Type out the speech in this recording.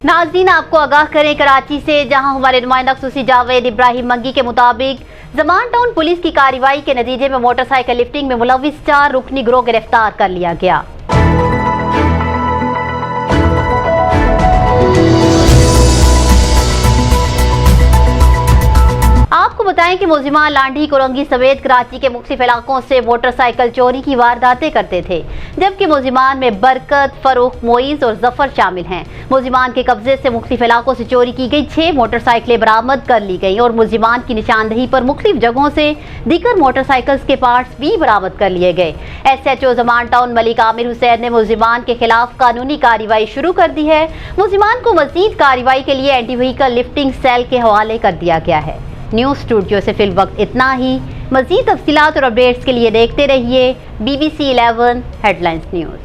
नाज़रीन, आपको आगाह करें कराची से, जहां हमारे नुमाइंदा खसूसी जावेद इब्राहिम मंगी के मुताबिक ज़मान टाउन पुलिस की कार्रवाई के नतीजे में मोटरसाइकिल लिफ्टिंग में मुलविस 4 रुकनी गिरोह गिरफ्तार कर लिया गया। आपको बताएं कि मुलजिमान लांडी कोरंगी समेत कराची के मुख्तलिफ इलाकों से मोटरसाइकिल चोरी की वारदातें करते थे, जबकि मुलजिमान में बरकत, फरूख, मोइज और जफर शामिल हैं। मुलजिमान के कब्जे से मुख्तलिफ इलाकों से चोरी की गई 6 मोटरसाइकिलें बरामद कर ली गई और मुलजिमान की निशानदही पर मुख्तलिफ जगहों से दीगर मोटरसाइकिल्स के पार्ट्स भी बरामद कर लिए गए। SHO ज़मान टाउन मलिक आमिर हुसैन ने मुलजिमान के खिलाफ कानूनी कार्रवाई शुरू कर दी है। मुलजिमान को मजीद कार्रवाई के लिए एंटी व्हीकल लिफ्टिंग सेल के हवाले कर दिया गया है। न्यूज़ स्टूडियो से फिल वक्त इतना ही। मज़ीद तफसीलात और अपडेट्स के लिए देखते रहिए BBC 11 हेडलाइंस न्यूज़।